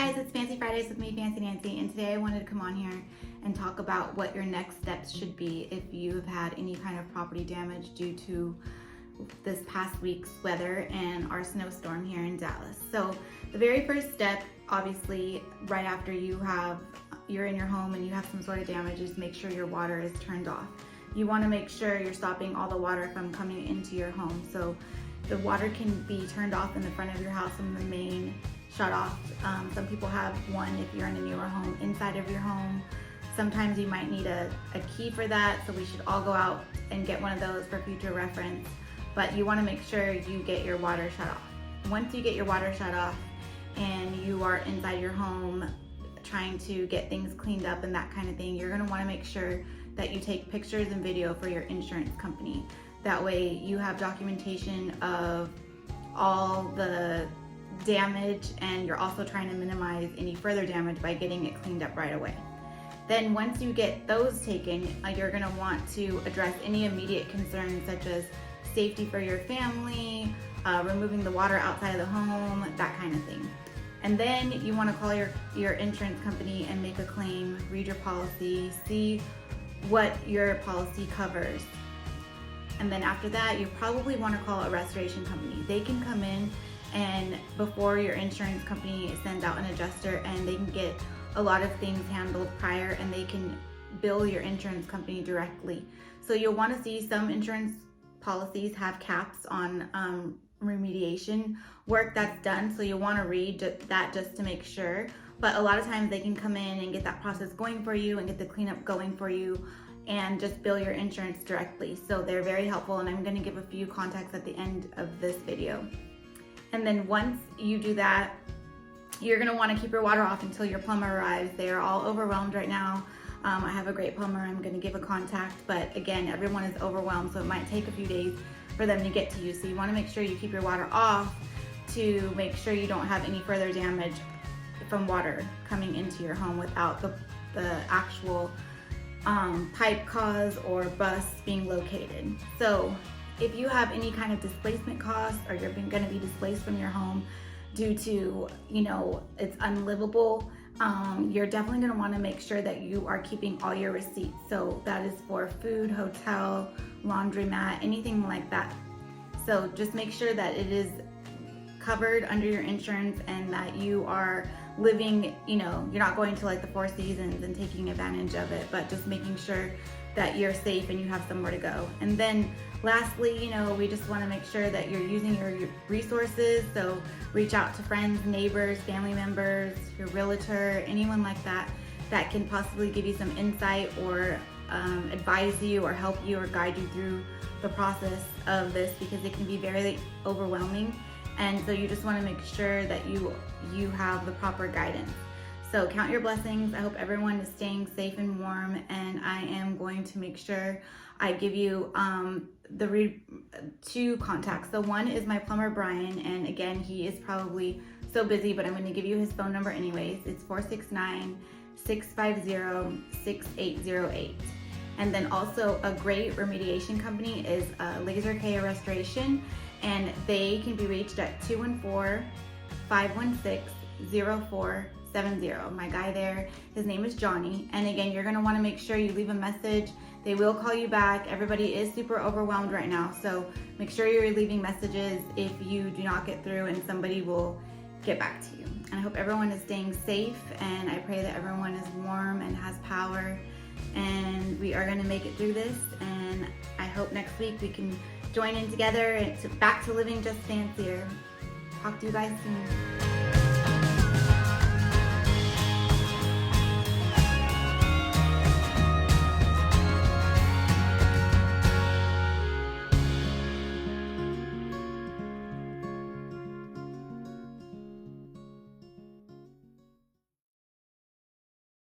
guys, it's Fancy Fridays with me, Fancy Nancy, and today I wanted to come on here and talk about what your next steps should be if you have had any kind of property damage due to this past week's weather and our snowstorm here in Dallas. So the very first step, obviously, right after you're in your home and you have some sort of damage, is make sure your water is turned off. You want to make sure you're stopping all the water from coming into your home. So the water can be turned off in the front of your house from the main shut off. Some people have one if you're in a newer home inside of your home. Sometimes you might need a key for that, so we should all go out and get one of those for future reference. But you want to make sure you get your water shut off. Once you get your water shut off and you are inside your home trying to get things cleaned up and that kind of thing, you're going to want to make sure that you take pictures and video for your insurance company. That way you have documentation of all the damage, and you're also trying to minimize any further damage by getting it cleaned up right away. Then once you get those taken, you're going to want to address any immediate concerns such as safety for your family, removing the water outside of the home, that kind of thing. And then you want to call your insurance company and make a claim, read your policy, see what your policy covers. And then after that, you probably want to call a restoration company. They can come in and before your insurance company sends out an adjuster, and they can get a lot of things handled prior, and they can bill your insurance company directly. So you'll want to see some insurance policies have caps on remediation work that's done, so you'll want to read that just to make sure. But a lot of times they can come in and get that process going for you and get the cleanup going for you and just bill your insurance directly. So they're very helpful, and I'm going to give a few contacts at the end of this video. And then once you do that, you're going to want to keep your water off until your plumber arrives. They are all overwhelmed right now. I have a great plumber I'm going to give a contact, but again, everyone is overwhelmed, so it might take a few days for them to get to you. So you want to make sure you keep your water off to make sure you don't have any further damage from water coming into your home without the actual pipe cause or bus being located. So if you have any kind of displacement costs, or you're going to be displaced from your home due to, it's unlivable, you're definitely going to want to make sure that you are keeping all your receipts. So that is for food, hotel, laundromat, anything like that. So just make sure that it is covered under your insurance and that you are living, you're not going to like the Four Seasons and taking advantage of it, but just making sure that you're safe and you have somewhere to go. And then lastly, we just want to make sure that you're using your resources. So reach out to friends, neighbors, family members, your realtor, anyone like that can possibly give you some insight or advise you or help you or guide you through the process of this, because it can be very overwhelming. And so you just want to make sure that you have the proper guidance. So count your blessings. I hope everyone is staying safe and warm, and I am going to make sure I give you two contacts. So one is my plumber, Brian, and again, he is probably so busy, but I'm going to give you his phone number anyways. It's 469-650-6808. And then also a great remediation company is Laser K Restoration, and they can be reached at 214-516-0470. My guy there, his name is Johnny. And again, you're going to want to make sure you leave a message. They will call you back. Everybody is super overwhelmed right now, so make sure you're leaving messages if you do not get through, and somebody will get back to you. And I hope everyone is staying safe, and I pray that everyone is warm and has power, and we are going to make it through this. And I hope next week we can join in together. It's back to living just fancier. Talk to you guys soon.